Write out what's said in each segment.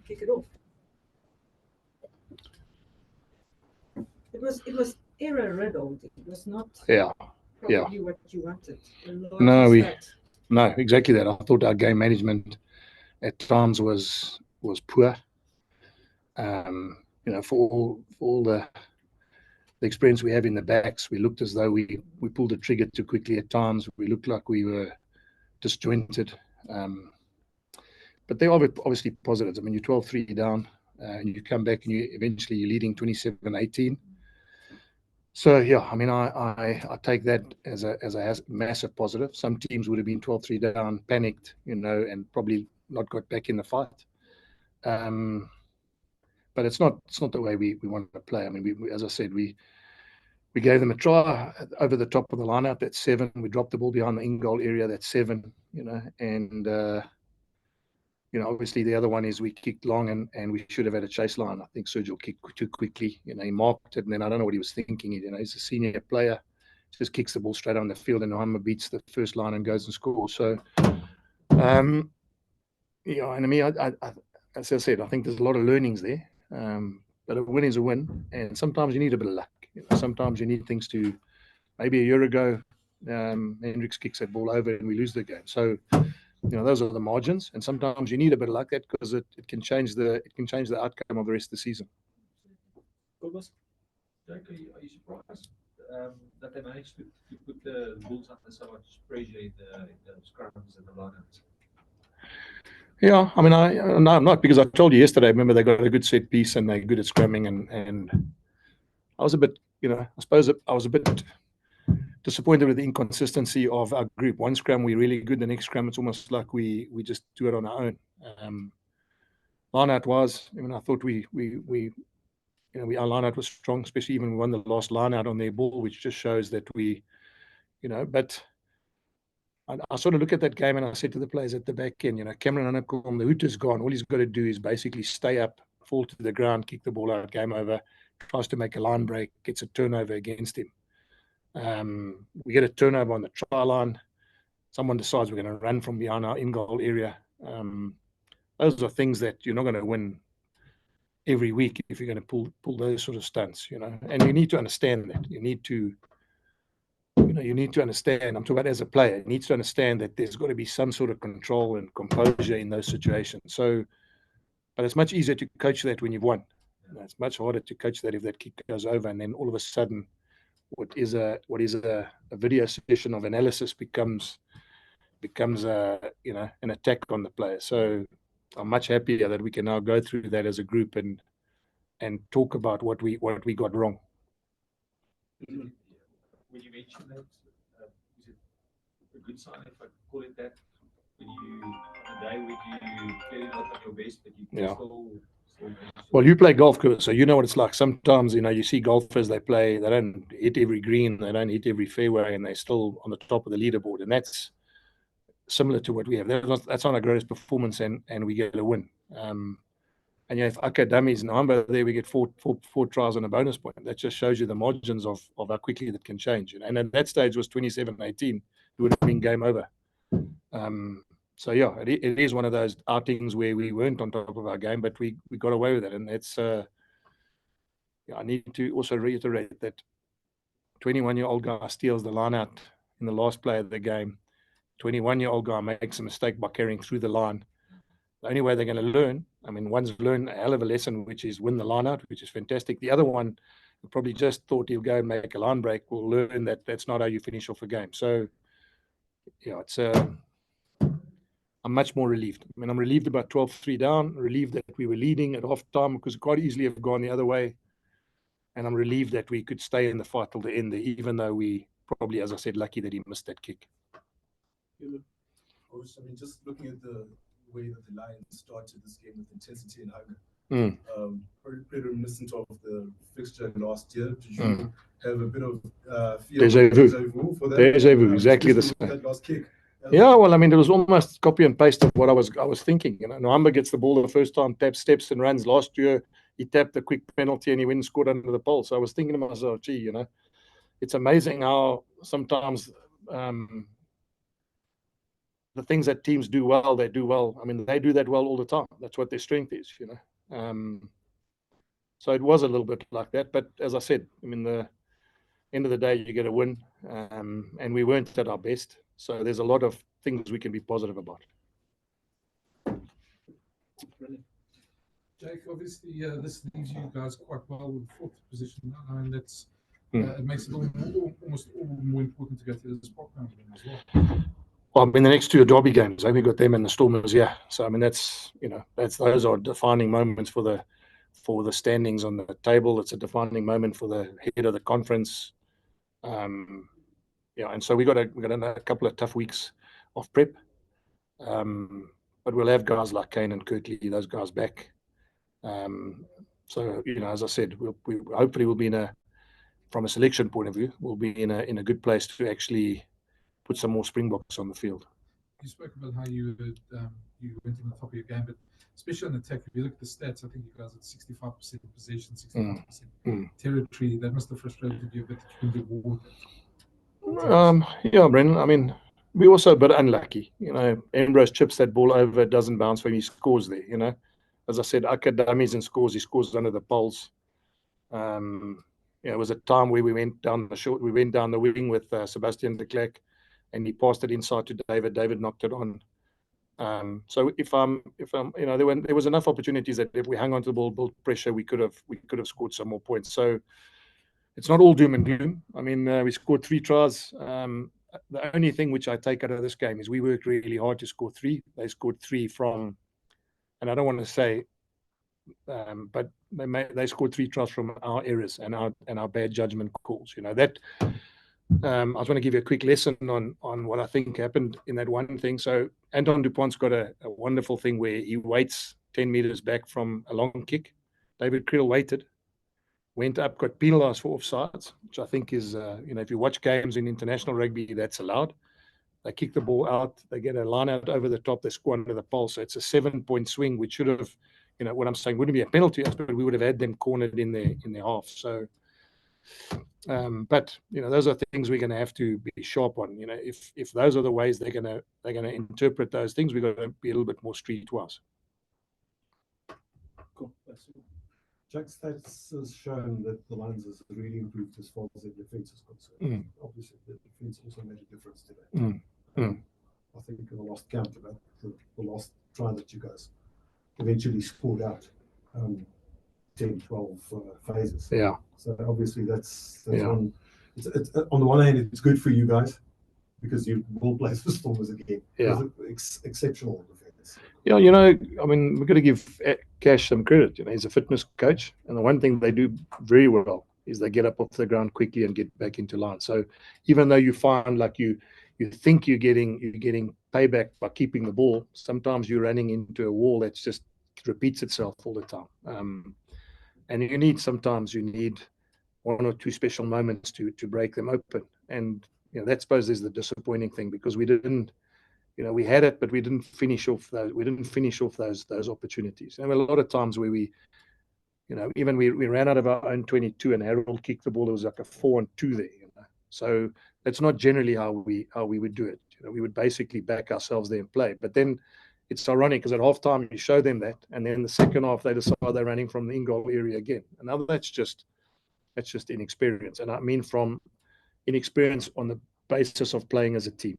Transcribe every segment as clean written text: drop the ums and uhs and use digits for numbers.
kick it off. It was error riddled. It was not probably what you wanted. No, exactly that. I thought our game management at times was poor. For all the experience we have in the backs, we looked as though we pulled the trigger too quickly at times. We looked like we were disjointed. But there are obviously positives. I mean, you're 12-3 down, and you come back and you're leading 27-18. So yeah, I mean, I take that as a massive positive. Some teams would have been 12-3 down, panicked, and probably not got back in the fight. But it's not the way we want to play. I mean, as I said, we gave them a try over the top of the line out. That's 7. We dropped the ball behind the in-goal area. That's 7. And obviously the other one is we kicked long and we should have had a chase line. I think Sergio kicked too quickly. He marked it, and then I don't know what he was thinking. He's a senior player, just kicks the ball straight on the field, and Nohamba beats the first line and goes and scores. So, and I mean, as I said, I think there's a lot of learnings there. But a win is a win, and sometimes you need a bit of luck. Sometimes you need things to. Maybe a year ago, Hendricks kicks that ball over and we lose the game. So, those are the margins, and sometimes you need a bit of luck because it can change the outcome of the rest of the season. Pumas, Jake, are you surprised that they managed to put the Bulls under so much pressure in the scrums and the lineouts? Yeah, I mean, no, I'm not, because I told you yesterday. Remember, they got a good set piece and they're good at scrumming, and I was a bit, I suppose I was a bit disappointed with the inconsistency of our group. One scrum we're really good, the next scrum it's almost like we just do it on our own. Lineout was, I mean, I thought our lineout was strong, especially even we won the last lineout on their ball, which just shows that we, but. I sort of look at that game and I said to the players at the back end, Cameron Anakom, the hooter's gone. All he's got to do is basically stay up, fall to the ground, kick the ball out, game over, tries to make a line break, gets a turnover against him. We get a turnover on the try line. Someone decides we're going to run from behind our in-goal area. Those are things that you're not going to win every week if you're going to pull those sort of stunts, and you need to understand that. You need to understand, I'm talking about as a player, you need to understand that there's got to be some sort of control and composure in those situations. So, but it's much easier to coach that when you've won. It's much harder to coach that if that kick goes over, and then all of a sudden, what is a video session of analysis becomes an attack on the player. So I'm much happier that we can now go through that as a group and talk about what we got wrong. When you mentioned that, is it a good sign, if I call it that, when you, on a day when you clearly not on your best, but you can still well, you play golf, so you know what it's like. Sometimes, you see golfers, they don't hit every green, they don't hit every fairway, and they're still on the top of the leaderboard. And that's similar to what we have. That's not our greatest performance, and we get a win. And if Aka dummies and Nohamba there, we get four tries and a bonus point. That just shows you the margins of how quickly that can change. And at that stage was 27-18. It would have been game over. So yeah, it is one of those outings where we weren't on top of our game, but we got away with it. And that's I need to also reiterate that 21-year-old guy steals the line out in the last play of the game. 21-year-old guy makes a mistake by carrying through the line. The only way they're going to learn, I mean, one's learned a hell of a lesson, which is win the line out, which is fantastic. The other one, who probably just thought he'll go and make a line break, will learn that that's not how you finish off a game. So, yeah, it's I'm much more relieved. I mean, I'm relieved about 12-3 down, relieved that we were leading at half time, because it quite easily have gone the other way. And I'm relieved that we could stay in the fight till the end, even though we probably, as I said, lucky that he missed that kick. Yeah, Coach, I mean, just looking at the way that the Lions started this game with intensity and hunger, pretty reminiscent of the fixture last year. Did you have a bit of Deja vu for that? Deja vu, exactly the same. That last kick. Yeah, well, I mean, it was almost copy and paste of what I was thinking. Nohamba gets the ball the first time, steps and runs. Last year, he tapped a quick penalty and he went and scored under the pole. So I was thinking to myself, gee, it's amazing how sometimes the things that teams do well, they do well. I mean, they do that well all the time. That's what their strength is, you know. So it was a little bit like that. But as I said, I mean, the end of the day, you get a win, and we weren't at our best. So there's a lot of things we can be positive about. Brilliant. Jake, obviously, this leaves you guys quite well with fourth position, and that's it makes it almost all more important to get to this program as well. Well, I mean, the next two are derby games. We got them and the Stormers, yeah. So I mean, that's, you know, those are defining moments for the standings on the table. It's a defining moment for the head of the conference. Yeah, and so we got a couple of tough weeks of prep. But we'll have guys like Kane and Currie, those guys back. So, you know, as I said, we hopefully will be from a selection point of view, we'll be in a good place to actually put some more Springboks on the field. You spoke about how you went on the top of your game, but especially on attack, if you look at the stats, I think you guys had 65% possession, 65% territory. That must have frustrated you a bit that you couldn't get more. Yeah, Brendan. I mean, we're also a bit unlucky. You know, Ambrose chips that ball over, it doesn't bounce when he scores there, you know. As I said, Akademies and scores, he scores under the poles. Yeah, it was a time where we went down the wing with Sebastian de Klerk, and he passed it inside to David. David knocked it on. So if I'm, you know, there was enough opportunities that if we hung on to the ball, built pressure, we could have scored some more points. So it's not all doom and gloom. I mean, we scored 3 tries. The only thing which I take out of this game is we worked really hard to score 3. They scored 3 from, and I don't want to say, but they scored 3 tries from our errors and our bad judgment calls. You know that. I just want to give you a quick lesson on what I think happened in that one thing. So Anton Dupont's got a wonderful thing where he waits 10 meters back from a long kick. David Kriel waited, went up, got penalised for offsides, which I think is, you know, if you watch games in international rugby, that's allowed. They kick the ball out, they get a line out over the top, they score under the pole. So it's a 7-point swing, which should have, you know, what I'm saying wouldn't be a penalty, but we would have had them cornered in their half. So, but you know, those are things we're going to have to be sharp on. You know, if those are the ways they're going to interpret those things, we've got to be a little bit more streetwise. Cool. Jack's stats has shown that the Lions has really improved as far as their defense is concerned. Obviously, the defense also made a difference today. I think in the last count, the last try that you guys eventually scored out 10, 12 phases. Yeah. So obviously that's on. It's on the one hand, it's good for you guys because you will play the Stormers again. Yeah. Exceptional defense. Yeah, you know, I mean, we've got to give Cash some credit. You know, he's a fitness coach, and the one thing they do very well is they get up off the ground quickly and get back into line. So even though you find like you think you're getting payback by keeping the ball, sometimes you're running into a wall that's just repeats itself all the time. And you need 1 or 2 special moments to break them open. And you know, that suppose is the disappointing thing because we didn't, you know, we had it, but we didn't finish off those opportunities. And a lot of times where we, you know, even we ran out of our own 22 and Harold kicked the ball, there was like a 4 and 2 there, you know. So that's not generally how we would do it. You know, we would basically back ourselves there and play. But then it's ironic because at halftime you show them that, and then the second half they decide they're running from the in-goal area again. And now that's just inexperience, and I mean from inexperience on the basis of playing as a team.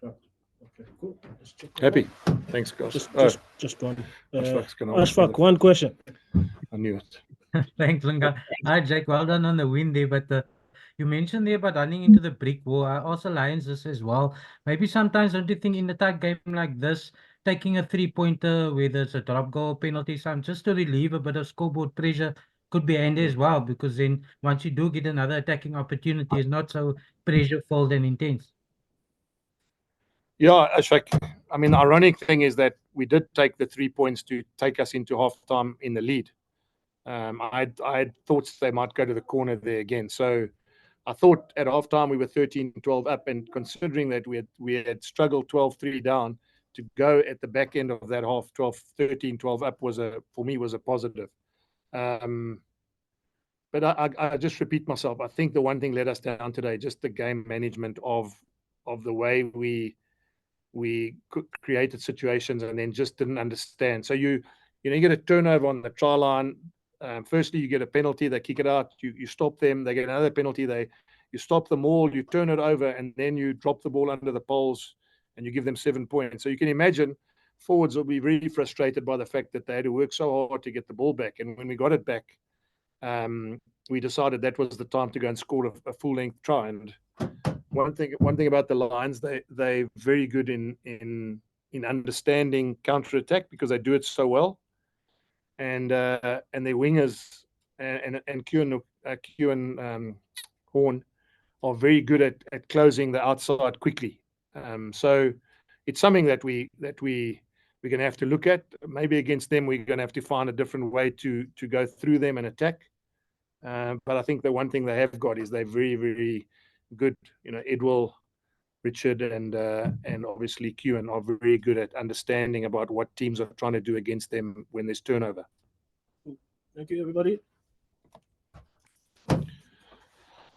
Okay, cool. Happy. Thanks, guys. Just one. Ashfaq, one question. I knew it. Thanks, Lunga. Hi, Jake. Well done on the win there, but you mentioned there about running into the brick wall. Also, Lions this as well. Maybe sometimes don't you think in a tight game like this, taking a 3-pointer, whether it's a drop goal, penalty, just to relieve a bit of scoreboard pressure could be handy as well, because then once you do get another attacking opportunity, it's not so pressure-filled and intense. Yeah, Ashfaq. I mean, the ironic thing is that we did take the 3 points to take us into halftime in the lead. I had thoughts they might go to the corner there again. So I thought at halftime we were 13-12 up, and considering that we had struggled 12-3 down, to go at the back end of that half 13-12 up was for me a positive. But I just repeat myself. I think the one thing let us down today, just the game management of the way we created situations and then just didn't understand. So you get a turnover on the try line. Firstly, you get a penalty. They kick it out. You stop them. They get another penalty. You stop them all. You turn it over, and then you drop the ball under the poles, and you give them 7 points. So you can imagine forwards will be really frustrated by the fact that they had to work so hard to get the ball back. And when we got it back, we decided that was the time to go and score a full-length try. And one thing about the Lions, they're very good in understanding counter-attack because they do it so well. And their wingers and Kewan Horn are very good at closing the outside quickly. So it's something that we're going to have to look at. Maybe against them, we're going to have to find a different way to go through them and attack. But I think the one thing they have got is they're very, very good. Edwell, Richard, and obviously Kewan are very good at understanding about what teams are trying to do against them when there's turnover. Thank you, everybody.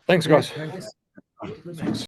Thanks, guys. Thanks. Thanks.